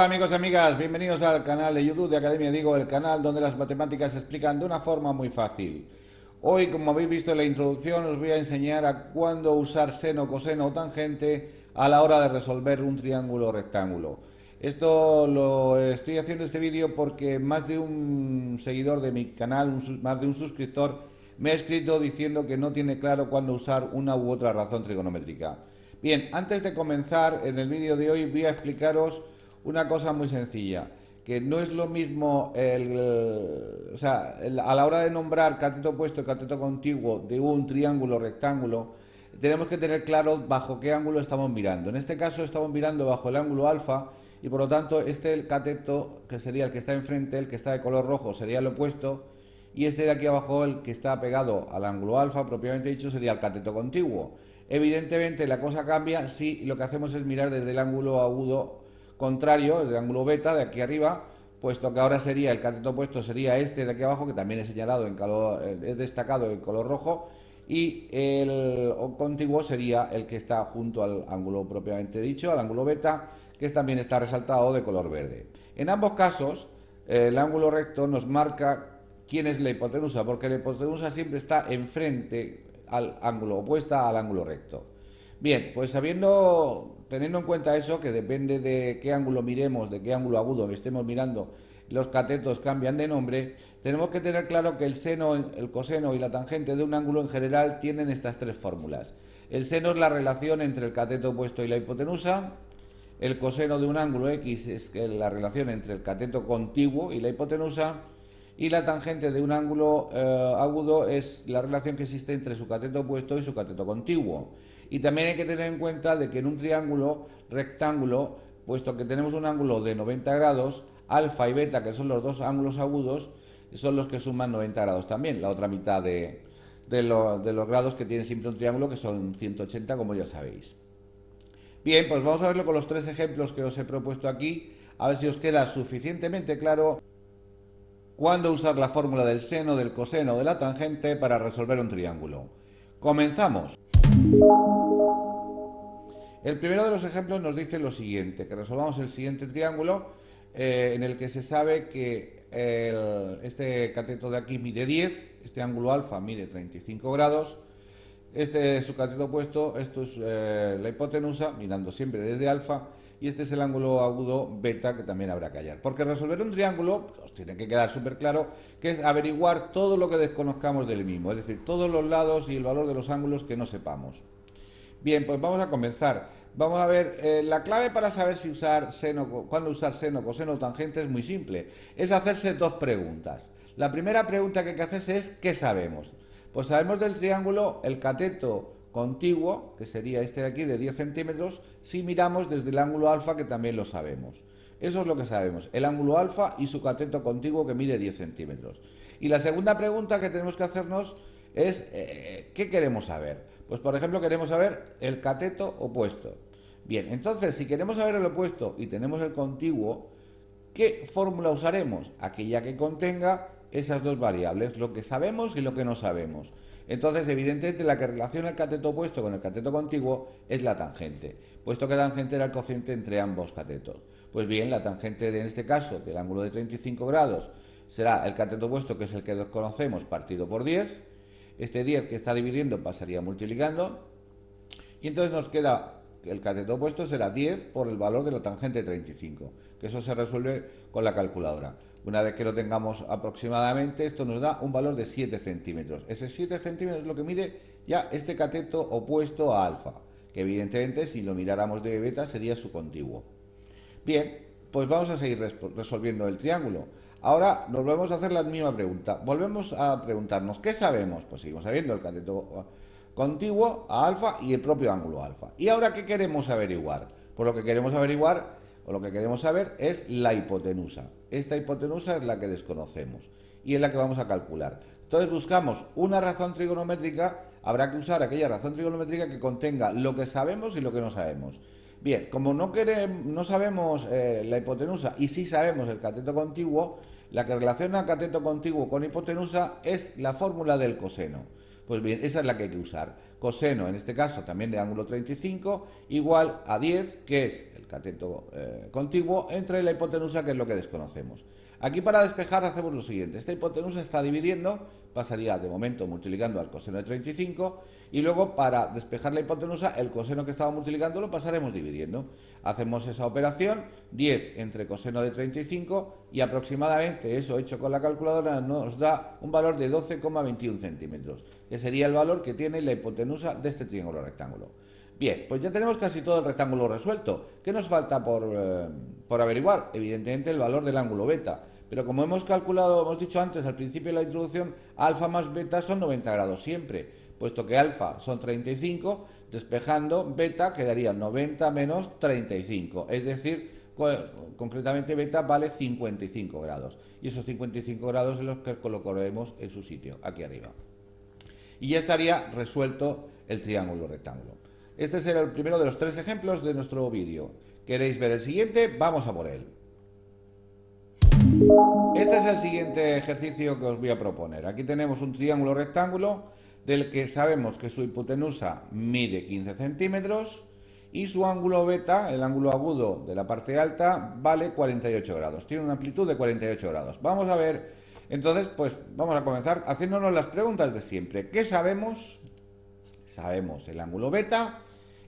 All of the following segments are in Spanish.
Hola amigos y amigas, bienvenidos al canal de YouTube de Academia Digo, el canal donde las matemáticas se explican de una forma muy fácil. Hoy, como habéis visto en la introducción, os voy a enseñar a cuándo usar seno, coseno o tangente a la hora de resolver un triángulo o rectángulo. Esto lo estoy haciendo este vídeo porque más de un seguidor de mi canal, más de un suscriptor, me ha escrito diciendo que no tiene claro cuándo usar una u otra razón trigonométrica. Bien, antes de comenzar en el vídeo de hoy voy a explicaros una cosa muy sencilla, que no es lo mismo a la hora de nombrar cateto opuesto y cateto contiguo de un triángulo rectángulo, tenemos que tener claro bajo qué ángulo estamos mirando. En este caso estamos mirando bajo el ángulo alfa y por lo tanto el cateto, que sería el que está enfrente, el que está de color rojo, sería el opuesto, y este de aquí abajo, el que está pegado al ángulo alfa, propiamente dicho, sería el cateto contiguo. Evidentemente la cosa cambia si lo que hacemos es mirar desde el ángulo agudo contrario, desde el ángulo beta de aquí arriba, puesto que ahora sería el cateto opuesto sería este de aquí abajo, que también es señalado en color, es destacado en color rojo, y el contiguo sería el que está junto al ángulo propiamente dicho, al ángulo beta, que también está resaltado de color verde. En ambos casos, el ángulo recto nos marca quién es la hipotenusa, porque la hipotenusa siempre está enfrente al ángulo, opuesta al ángulo recto. Bien, pues teniendo en cuenta eso, que depende de qué ángulo miremos, de qué ángulo agudo estemos mirando, los catetos cambian de nombre, tenemos que tener claro que el seno, el coseno y la tangente de un ángulo en general tienen estas tres fórmulas. El seno es la relación entre el cateto opuesto y la hipotenusa, el coseno de un ángulo X es la relación entre el cateto contiguo y la hipotenusa, y la tangente de un ángulo agudo es la relación que existe entre su cateto opuesto y su cateto contiguo. Y también hay que tener en cuenta de que en un triángulo rectángulo, puesto que tenemos un ángulo de 90 grados, alfa y beta, que son los dos ángulos agudos, son los que suman 90 grados también, la otra mitad de los grados que tiene siempre un triángulo, que son 180, como ya sabéis. Bien, pues vamos a verlo con los tres ejemplos que os he propuesto aquí, a ver si os queda suficientemente claro cuándo usar la fórmula del seno, del coseno o de la tangente para resolver un triángulo. Comenzamos. El primero de los ejemplos nos dice lo siguiente, que resolvamos el siguiente triángulo en el que se sabe que este cateto de aquí mide 10, este ángulo alfa mide 35 grados, este es su cateto opuesto, esto es la hipotenusa, mirando siempre desde alfa, y este es el ángulo agudo beta que también habrá que hallar. Porque resolver un triángulo os tiene que quedar súper claro que es averiguar todo lo que desconozcamos del mismo, es decir, todos los lados y el valor de los ángulos que no sepamos. Bien, pues vamos a comenzar. Vamos a ver, la clave para saber si usar seno, cuándo usar seno, coseno o tangente es muy simple. Es hacerse dos preguntas. La primera pregunta que hay que hacerse es ¿qué sabemos? Pues sabemos del triángulo el cateto contiguo, que sería este de aquí de 10 centímetros, si miramos desde el ángulo alfa, que también lo sabemos. Eso es lo que sabemos, el ángulo alfa y su cateto contiguo que mide 10 centímetros. Y la segunda pregunta que tenemos que hacernos es ¿qué queremos saber? Pues por ejemplo queremos saber el cateto opuesto. Bien, entonces si queremos saber el opuesto y tenemos el contiguo, ¿qué fórmula usaremos? Aquella que contenga esas dos variables, lo que sabemos y lo que no sabemos. Entonces, evidentemente, la que relaciona el cateto opuesto con el cateto contiguo es la tangente, puesto que la tangente era el cociente entre ambos catetos. Pues bien, la tangente en este caso del ángulo de 35 grados será el cateto opuesto, que es el que desconocemos, partido por 10. Este 10 que está dividiendo pasaría multiplicando, y entonces nos queda que el cateto opuesto será 10 por el valor de la tangente 35, que eso se resuelve con la calculadora. Una vez que lo tengamos aproximadamente, esto nos da un valor de 7 centímetros. Ese 7 centímetros es lo que mide ya este cateto opuesto a alfa, que evidentemente si lo miráramos de beta sería su contiguo. Bien, pues vamos a seguir resolviendo el triángulo. Ahora nos volvemos a hacer la misma pregunta. Volvemos a preguntarnos, ¿qué sabemos? Pues seguimos sabiendo el cateto contiguo a alfa y el propio ángulo alfa. ¿Y ahora qué queremos averiguar? Pues lo que queremos averiguar o lo que queremos saber es la hipotenusa. Esta hipotenusa es la que desconocemos y es la que vamos a calcular. Entonces buscamos una razón trigonométrica, habrá que usar aquella razón trigonométrica que contenga lo que sabemos y lo que no sabemos. Bien, como no sabemos la hipotenusa y sí sabemos el cateto contiguo, la que relaciona cateto contiguo con hipotenusa es la fórmula del coseno. Pues bien, esa es la que hay que usar. Coseno, en este caso también de ángulo 35, igual a 10, que es cateto contiguo, entre la hipotenusa, que es lo que desconocemos. Aquí, para despejar, hacemos lo siguiente. Esta hipotenusa está dividiendo, pasaría de momento multiplicando al coseno de 35, y luego, para despejar la hipotenusa, el coseno que estaba multiplicando lo pasaremos dividiendo. Hacemos esa operación, 10 entre coseno de 35, y aproximadamente eso hecho con la calculadora nos da un valor de 12,21 centímetros, que sería el valor que tiene la hipotenusa de este triángulo rectángulo. Bien, pues ya tenemos casi todo el rectángulo resuelto. ¿Qué nos falta por averiguar? Evidentemente el valor del ángulo beta. Pero como hemos calculado, hemos dicho antes al principio de la introducción, alfa más beta son 90 grados siempre. Puesto que alfa son 35, despejando beta quedaría 90 menos 35. Es decir, concretamente beta vale 55 grados. Y esos 55 grados son los que colocaremos en su sitio, aquí arriba. Y ya estaría resuelto el triángulo rectángulo. Este será el primero de los 3 ejemplos de nuestro vídeo. ¿Queréis ver el siguiente? Vamos a por él. Este es el siguiente ejercicio que os voy a proponer. Aquí tenemos un triángulo rectángulo del que sabemos que su hipotenusa mide 15 centímetros y su ángulo beta, el ángulo agudo de la parte alta, vale 48 grados. Tiene una amplitud de 48 grados. Vamos a ver, entonces, pues vamos a comenzar haciéndonos las preguntas de siempre. ¿Qué sabemos? Sabemos el ángulo beta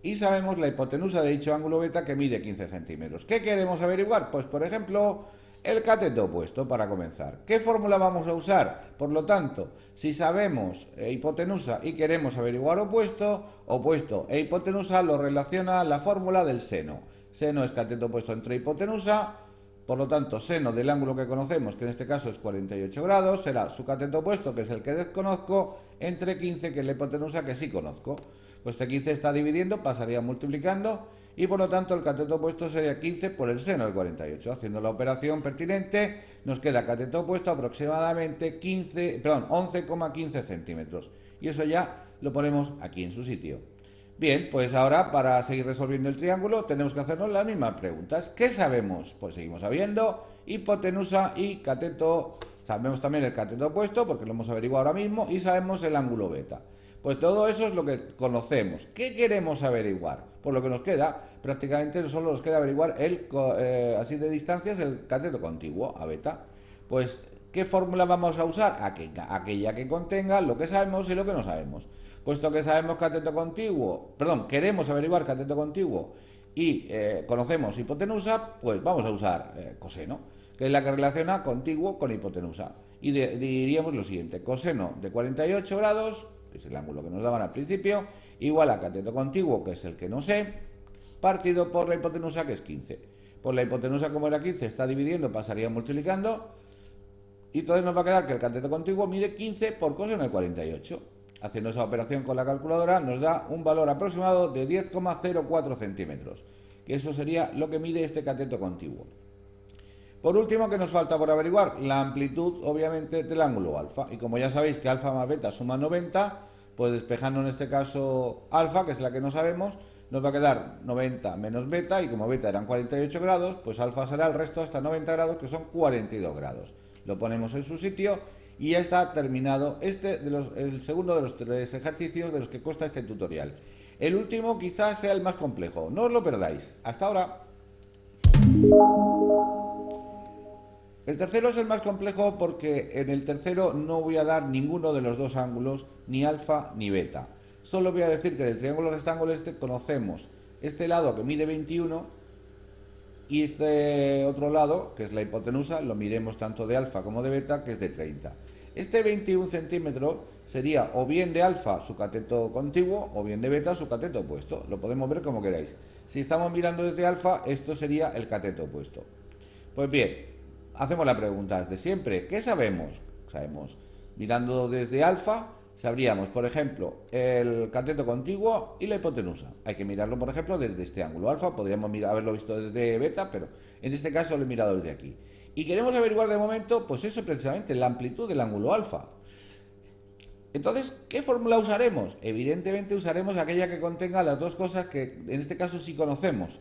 y sabemos la hipotenusa de dicho ángulo beta, que mide 15 centímetros. ¿Qué queremos averiguar? Pues, por ejemplo, el cateto opuesto, para comenzar. ¿Qué fórmula vamos a usar? Por lo tanto, si sabemos hipotenusa y queremos averiguar opuesto, opuesto e hipotenusa lo relaciona la fórmula del seno. Seno es cateto opuesto entre hipotenusa. Por lo tanto, seno del ángulo que conocemos, que en este caso es 48 grados, será su cateto opuesto, que es el que desconozco, entre 15, que es la hipotenusa que sí conozco. Pues este 15 está dividiendo, pasaría multiplicando, y por lo tanto el cateto opuesto sería 15 por el seno de 48. Haciendo la operación pertinente, nos queda cateto opuesto aproximadamente 11,15 centímetros. Y eso ya lo ponemos aquí en su sitio. Bien, pues ahora, para seguir resolviendo el triángulo, tenemos que hacernos las mismas preguntas. ¿Qué sabemos? Pues seguimos sabiendo hipotenusa y cateto. Sabemos también el cateto opuesto, porque lo hemos averiguado ahora mismo, y sabemos el ángulo beta. Pues todo eso es lo que conocemos. ¿Qué queremos averiguar? Por lo que nos queda, prácticamente solo nos queda averiguar así de distancias, el cateto contiguo a beta. Pues, ¿qué fórmula vamos a usar? Aquella que contenga lo que sabemos y lo que no sabemos. Puesto que sabemos cateto contiguo, queremos averiguar cateto contiguo y conocemos hipotenusa, pues vamos a usar coseno, que es la que relaciona contiguo con hipotenusa. Y diríamos lo siguiente: coseno de 48 grados, que es el ángulo que nos daban al principio, igual a cateto contiguo, que es el que no sé, partido por la hipotenusa, que es 15. Por la hipotenusa, como era 15, está dividiendo, pasaría multiplicando, y entonces nos va a quedar que el cateto contiguo mide 15 por coseno de 48. Haciendo esa operación con la calculadora nos da un valor aproximado de 10,04 centímetros, que eso sería lo que mide este cateto contiguo. Por último, ¿qué nos falta por averiguar? La amplitud, obviamente, del ángulo alfa. Y como ya sabéis que alfa más beta suma 90, pues despejando en este caso alfa, que es la que no sabemos, nos va a quedar 90 menos beta, y como beta eran 48 grados, pues alfa será el resto hasta 90 grados, que son 42 grados. Lo ponemos en su sitio y ya está terminado el segundo de los 3 ejercicios de los que consta este tutorial. El último quizás sea el más complejo, no os lo perdáis. Hasta ahora. El tercero es el más complejo porque en el tercero no voy a dar ninguno de los dos ángulos, ni alfa ni beta. Solo voy a decir que del triángulo rectángulo este conocemos este lado, que mide 21, y este otro lado, que es la hipotenusa, lo miremos tanto de alfa como de beta, que es de 30. Este 21 centímetros sería o bien de alfa su cateto contiguo, o bien de beta su cateto opuesto. Lo podemos ver como queráis. Si estamos mirando desde alfa, esto sería el cateto opuesto. Pues bien, hacemos la pregunta de siempre. ¿Qué sabemos? Sabemos, mirando desde alfa, sabríamos, por ejemplo, el cateto contiguo y la hipotenusa. Hay que mirarlo, por ejemplo, desde este ángulo alfa. Podríamos haberlo visto desde beta, pero en este caso lo he mirado desde aquí. Y queremos averiguar de momento, pues eso precisamente, la amplitud del ángulo alfa. Entonces, ¿qué fórmula usaremos? Evidentemente usaremos aquella que contenga las dos cosas que en este caso sí conocemos,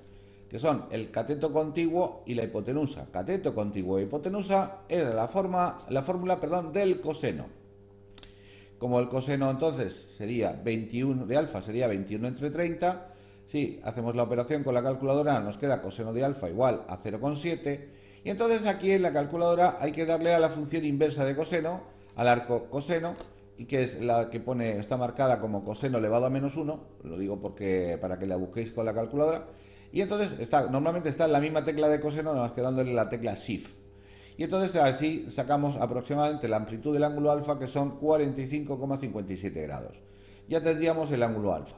que son el cateto contiguo y la hipotenusa. Cateto contiguo e hipotenusa es la fórmula del coseno. Como el coseno entonces sería 21 de alfa, sería 21 entre 30, Si hacemos la operación con la calculadora, nos queda coseno de alfa igual a 0,7. Y entonces aquí en la calculadora hay que darle a la función inversa de coseno, al arco coseno, y que es la que pone, está marcada como coseno elevado a -1, lo digo porque para que la busquéis con la calculadora. Y entonces normalmente está en la misma tecla de coseno, nada más que dándole la tecla Shift. Y entonces así sacamos aproximadamente la amplitud del ángulo alfa, que son 45,57 grados. Ya tendríamos el ángulo alfa.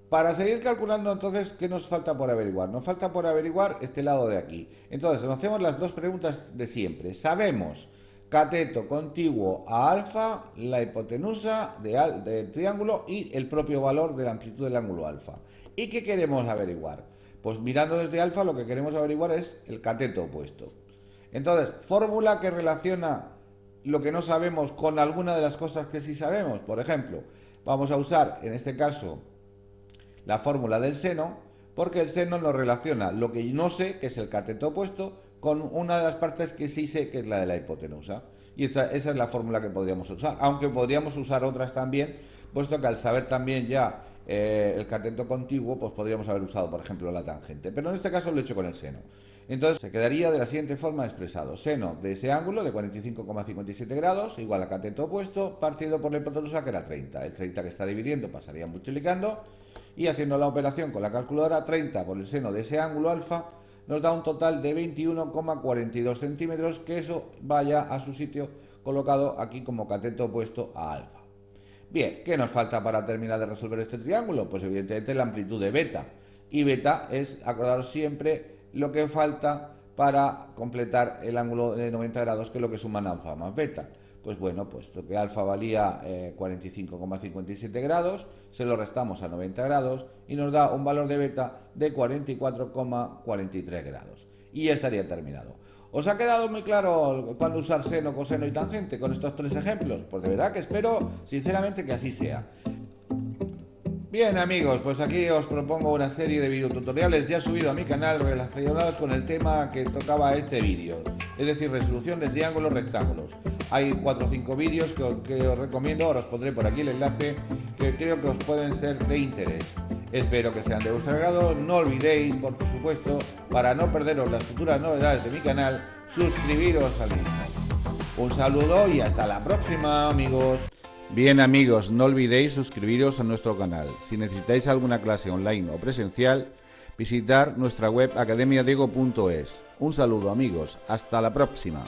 Para seguir calculando, entonces, ¿qué nos falta por averiguar? Nos falta por averiguar este lado de aquí. Entonces, nos hacemos las dos preguntas de siempre. Sabemos cateto contiguo a alfa, la hipotenusa del triángulo y el propio valor de la amplitud del ángulo alfa. ¿Y qué queremos averiguar? Pues mirando desde alfa, lo que queremos averiguar es el cateto opuesto. Entonces, fórmula que relaciona lo que no sabemos con alguna de las cosas que sí sabemos. Por ejemplo, vamos a usar, en este caso, la fórmula del seno, porque el seno nos relaciona lo que no sé, que es el cateto opuesto, con una de las partes que sí sé, que es la de la hipotenusa. Y esa es la fórmula que podríamos usar, aunque podríamos usar otras también, puesto que al saber también ya el cateto contiguo, pues podríamos haber usado, por ejemplo, la tangente. Pero en este caso lo he hecho con el seno. Entonces se quedaría de la siguiente forma expresado: seno de ese ángulo de 45,57 grados igual a cateto opuesto partido por la hipotenusa, que era 30. El 30 que está dividiendo pasaría multiplicando, y haciendo la operación con la calculadora, 30 por el seno de ese ángulo alfa nos da un total de 21,42 centímetros, que eso vaya a su sitio colocado aquí como cateto opuesto a alfa. Bien, ¿qué nos falta para terminar de resolver este triángulo? Pues evidentemente la amplitud de beta. Y beta es, acordaros siempre, lo que falta para completar el ángulo de 90 grados, que es lo que suman alfa más beta. Pues bueno, puesto que alfa valía 45,57 grados, se lo restamos a 90 grados y nos da un valor de beta de 44,43 grados. Y ya estaría terminado. ¿Os ha quedado muy claro cuándo usar seno, coseno y tangente con estos tres ejemplos? Pues de verdad que espero sinceramente que así sea. Bien amigos, pues aquí os propongo una serie de videotutoriales ya subido a mi canal relacionados con el tema que tocaba este vídeo, es decir, resolución de triángulos rectángulos. Hay 4 o 5 vídeos que os recomiendo, ahora os pondré por aquí el enlace, que creo que os pueden ser de interés. Espero que sean de vuestro agrado. No olvidéis, por supuesto, para no perderos las futuras novedades de mi canal, suscribiros al mismo. Un saludo y hasta la próxima, amigos. Bien amigos, no olvidéis suscribiros a nuestro canal. Si necesitáis alguna clase online o presencial, visitar nuestra web academiadiego.es. Un saludo amigos, hasta la próxima.